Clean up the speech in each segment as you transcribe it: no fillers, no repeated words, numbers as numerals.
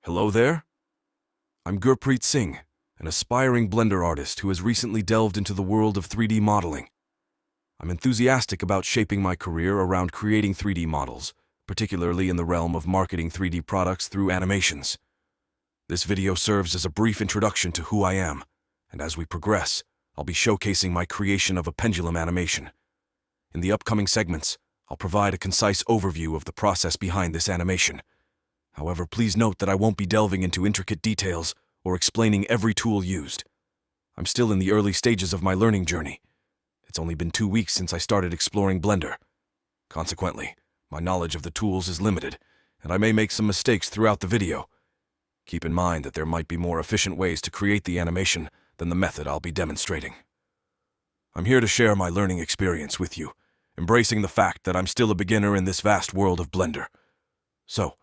Hello there? I'm Gurpreet Singh, an aspiring Blender artist who has recently delved into the world of 3D modeling. I'm enthusiastic about shaping my career around creating 3D models, particularly in the realm of marketing 3D products through animations. This video serves as a brief introduction to who I am, and as we progress, I'll be showcasing my creation of a pendulum animation. In the upcoming segments, I'll provide a concise overview of the process behind this animation. However, please note that I won't be delving into intricate details or explaining every tool used. I'm still in the early stages of my learning journey. It's only been 2 weeks since I started exploring Blender. Consequently, my knowledge of the tools is limited, and I may make some mistakes throughout the video. Keep in mind that there might be more efficient ways to create the animation than the method I'll be demonstrating. I'm here to share my learning experience with you, embracing the fact that I'm still a beginner in this vast world of Blender. So,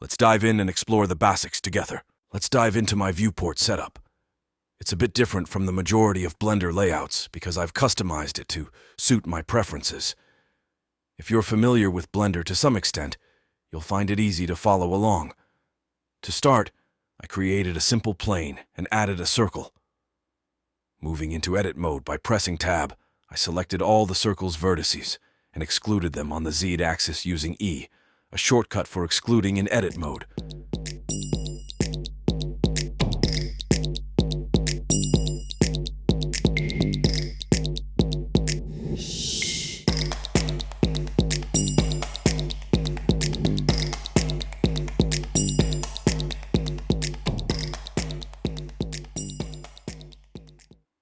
let's dive in and explore the basics together. Let's dive into my viewport setup. It's a bit different from the majority of Blender layouts because I've customized it to suit my preferences. If you're familiar with Blender to some extent, you'll find it easy to follow along. To start, I created a simple plane and added a circle. Moving into edit mode by pressing Tab, I selected all the circle's vertices and excluded them on the Z-axis using E, a shortcut for excluding in edit mode.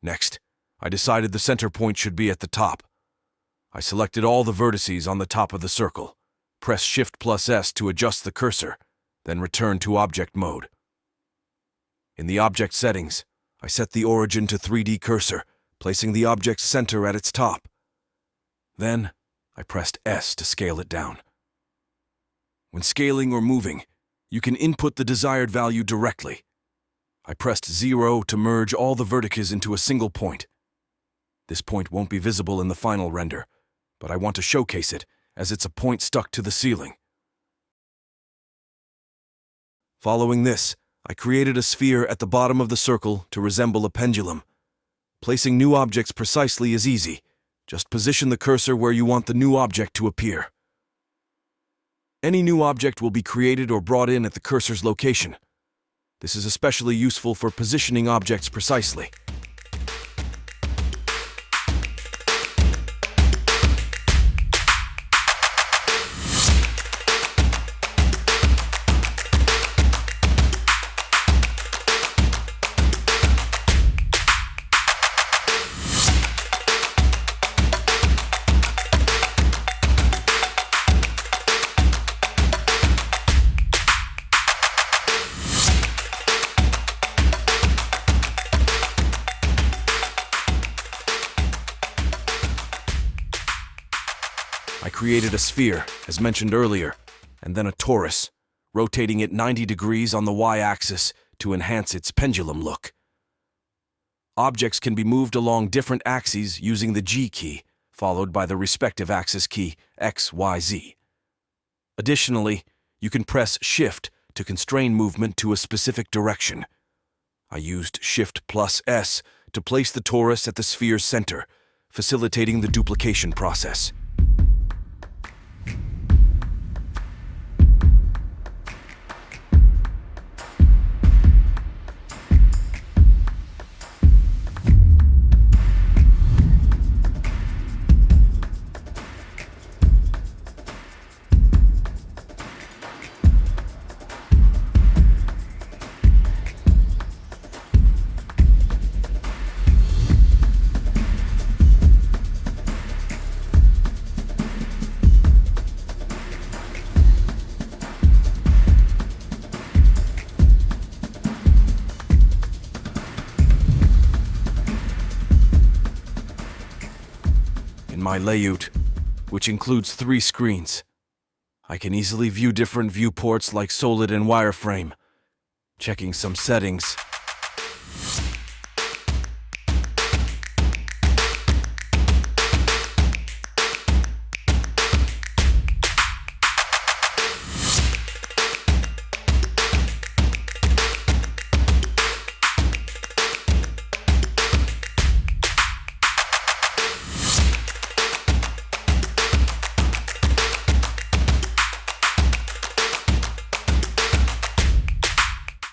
Next, I decided the center point should be at the top. I selected all the vertices on the top of the circle, press Shift+S to adjust the cursor, then return to object mode. In the object settings, I set the origin to 3D cursor, placing the object's center at its top. Then, I pressed S to scale it down. When scaling or moving, you can input the desired value directly. I pressed 0 to merge all the vertices into a single point. This point won't be visible in the final render, but I want to showcase it as it's a point stuck to the ceiling. Following this, I created a sphere at the bottom of the circle to resemble a pendulum. Placing new objects precisely is easy. Just position the cursor where you want the new object to appear. Any new object will be created or brought in at the cursor's location. This is especially useful for positioning objects precisely. I created a sphere, as mentioned earlier, and then a torus, rotating it 90 degrees on the Y-axis to enhance its pendulum look. Objects can be moved along different axes using the G key, followed by the respective axis key X, Y, Z. Additionally, you can press Shift to constrain movement to a specific direction. I used Shift+S to place the torus at the sphere's center, facilitating the duplication process. In my layout, which includes 3 screens, I can easily view different viewports like solid and wireframe. Checking some settings.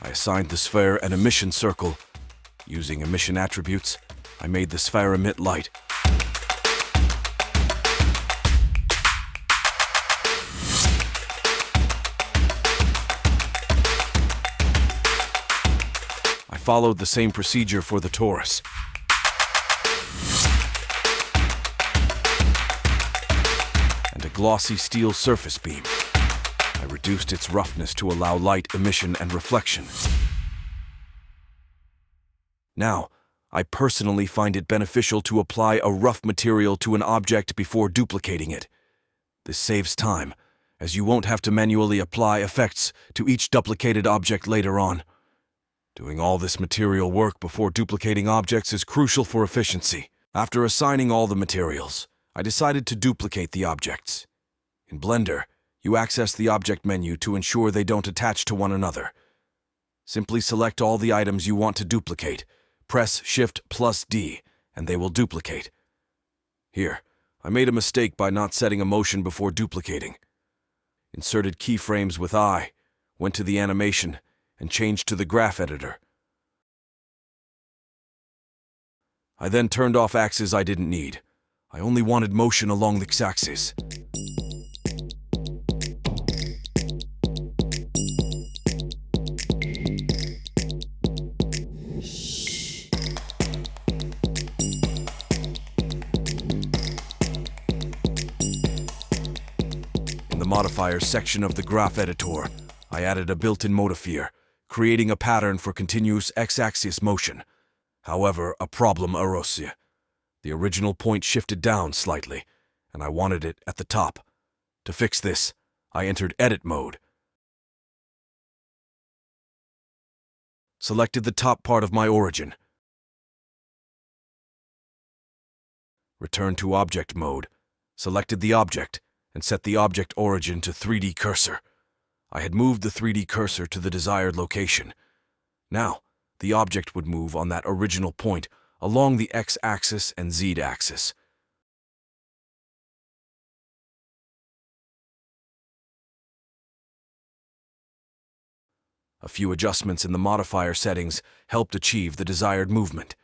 I assigned the sphere an emission circle. Using emission attributes, I made the sphere emit light. I followed the same procedure for the torus. And a glossy steel surface beam. I reduced its roughness to allow light emission and reflection. Now, I personally find it beneficial to apply a rough material to an object before duplicating it. This saves time, as you won't have to manually apply effects to each duplicated object later on. Doing all this material work before duplicating objects is crucial for efficiency. After assigning all the materials, I decided to duplicate the objects. In Blender, you access the object menu to ensure they don't attach to one another. Simply select all the items you want to duplicate, press Shift+D, and they will duplicate. Here, I made a mistake by not setting a motion before duplicating. Inserted keyframes with I, went to the animation, and changed to the graph editor. I then turned off axes I didn't need. I only wanted motion along the x-axis. In the modifiers section of the graph editor, I added a built-in modifier, creating a pattern for continuous x-axis motion. However, a problem arose. The original point shifted down slightly, and I wanted it at the top. To fix this, I entered edit mode. Selected the top part of my origin. Returned to object mode, selected the object, and set the object origin to 3D cursor. I had moved the 3D cursor to the desired location. Now, the object would move on that original point along the x-axis and z-axis. A few adjustments in the modifier settings helped achieve the desired movement.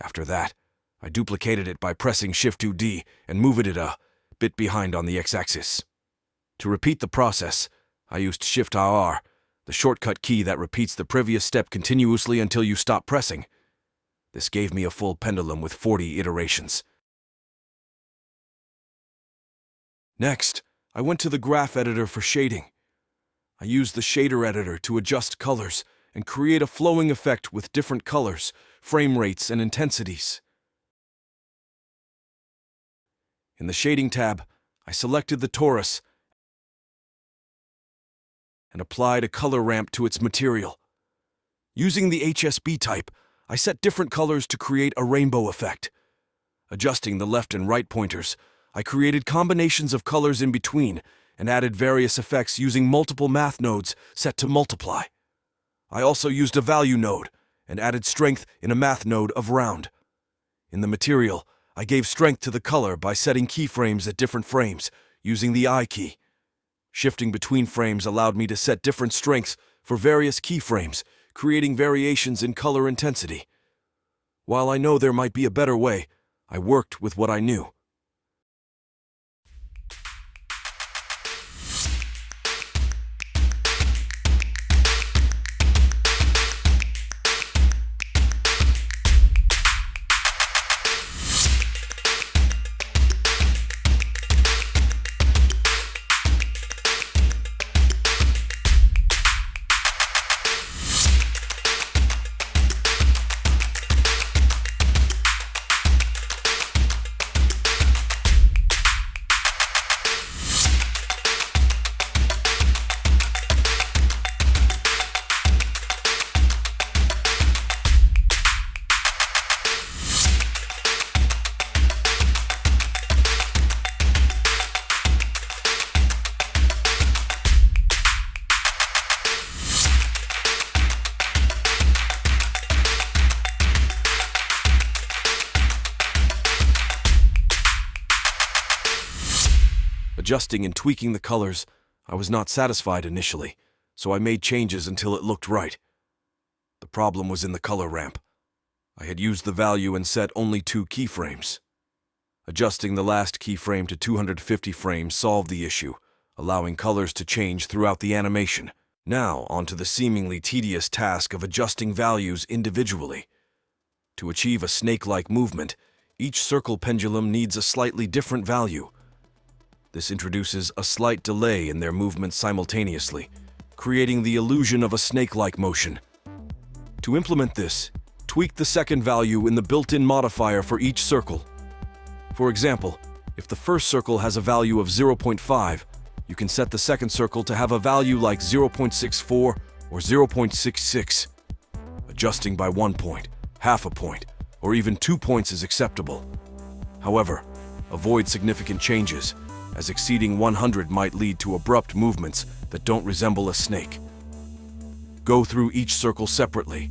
After that, I duplicated it by pressing Shift+D and moved it a bit behind on the x-axis. To repeat the process, I used Shift+R, the shortcut key that repeats the previous step continuously until you stop pressing. This gave me a full pendulum with 40 iterations. Next, I went to the graph editor for shading. I used the shader editor to adjust colors and create a flowing effect with different colors, frame rates, and intensities. In the Shading tab, I selected the torus and applied a color ramp to its material. Using the HSB type, I set different colors to create a rainbow effect. Adjusting the left and right pointers, I created combinations of colors in between and added various effects using multiple math nodes set to multiply. I also used a value node and added strength in a math node of round. In the material, I gave strength to the color by setting keyframes at different frames, using the I key. Shifting between frames allowed me to set different strengths for various keyframes, creating variations in color intensity. While I know there might be a better way, I worked with what I knew. Adjusting and tweaking the colors, I was not satisfied initially, so I made changes until it looked right. The problem was in the color ramp. I had used the value and set only 2 keyframes. Adjusting the last keyframe to 250 frames solved the issue, allowing colors to change throughout the animation. Now, onto the seemingly tedious task of adjusting values individually. To achieve a snake-like movement, each circle pendulum needs a slightly different value. This introduces a slight delay in their movements simultaneously, creating the illusion of a snake-like motion. To implement this, tweak the second value in the built-in modifier for each circle. For example, if the first circle has a value of 0.5, you can set the second circle to have a value like 0.64 or 0.66. Adjusting by 1 point, half a point, or even 2 points is acceptable. However, avoid significant changes, as exceeding 100 might lead to abrupt movements that don't resemble a snake. Go through each circle separately.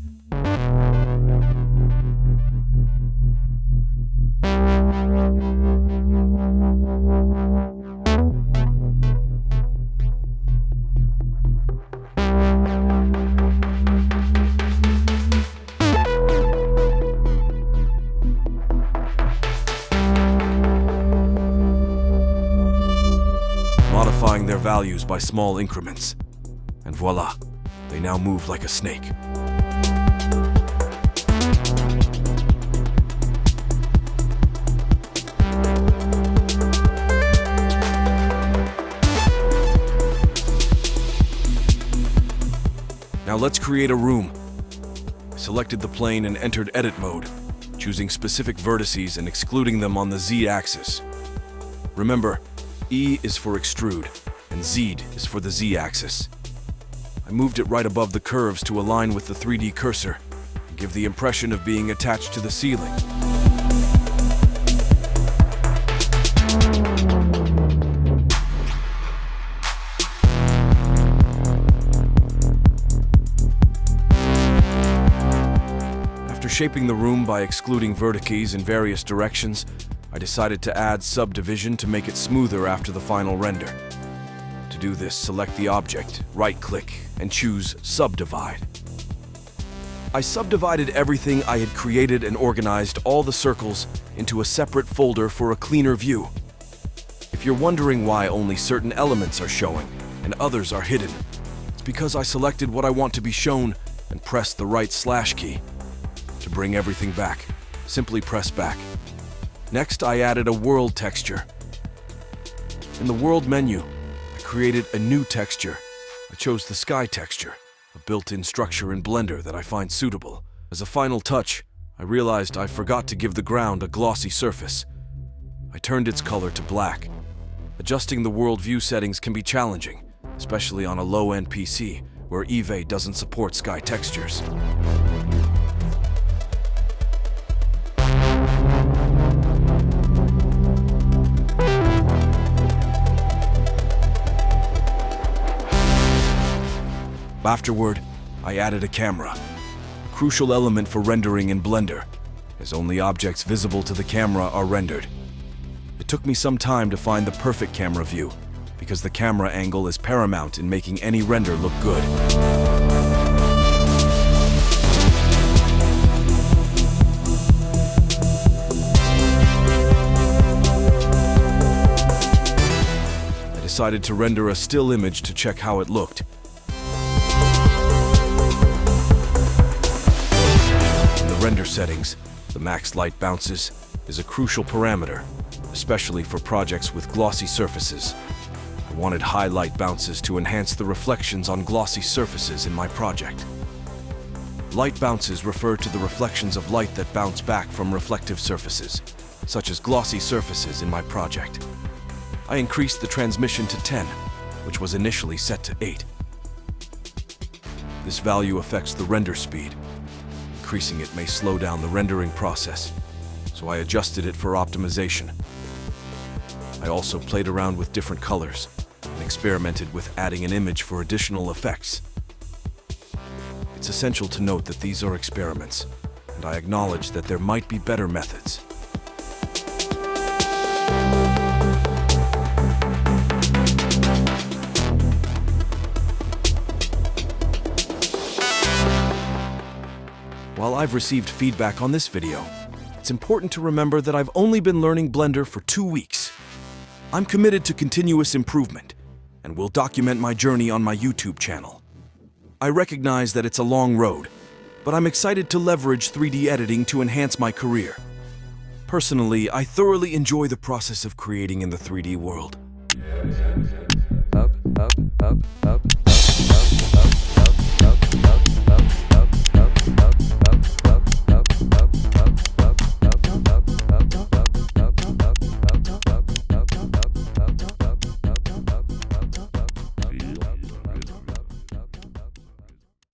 Modifying their values by small increments. And voila, they now move like a snake. Now let's create a room. I selected the plane and entered edit mode, choosing specific vertices and excluding them on the Z-axis. Remember, E is for extrude, and Z is for the Z-axis. I moved it right above the curves to align with the 3D cursor and give the impression of being attached to the ceiling. After shaping the room by excluding vertices in various directions, I decided to add subdivision to make it smoother after the final render. To do this, select the object, right-click, and choose Subdivide. I subdivided everything I had created and organized all the circles into a separate folder for a cleaner view. If you're wondering why only certain elements are showing and others are hidden, it's because I selected what I want to be shown and pressed the right slash key. To bring everything back, simply press back. Next, I added a world texture. In the world menu, I created a new texture. I chose the sky texture, a built-in structure in Blender that I find suitable. As a final touch, I realized I forgot to give the ground a glossy surface. I turned its color to black. Adjusting the world view settings can be challenging, especially on a low-end PC where EVE doesn't support sky textures. Afterward, I added a camera, a crucial element for rendering in Blender, as only objects visible to the camera are rendered. It took me some time to find the perfect camera view, because the camera angle is paramount in making any render look good. I decided to render a still image to check how it looked. Render settings, the max light bounces is a crucial parameter, especially for projects with glossy surfaces. I wanted high light bounces to enhance the reflections on glossy surfaces in my project. Light bounces refer to the reflections of light that bounce back from reflective surfaces, such as glossy surfaces in my project. I increased the transmission to 10, which was initially set to 8. This value affects the render speed. Increasing it may slow down the rendering process, so I adjusted it for optimization. I also played around with different colors and experimented with adding an image for additional effects. It's essential to note that these are experiments, and I acknowledge that there might be better methods. While I've received feedback on this video, it's important to remember that I've only been learning Blender for 2 weeks. I'm committed to continuous improvement and will document my journey on my YouTube channel. I recognize that it's a long road, but I'm excited to leverage 3D editing to enhance my career. Personally, I thoroughly enjoy the process of creating in the 3D world. Up, up, up, up.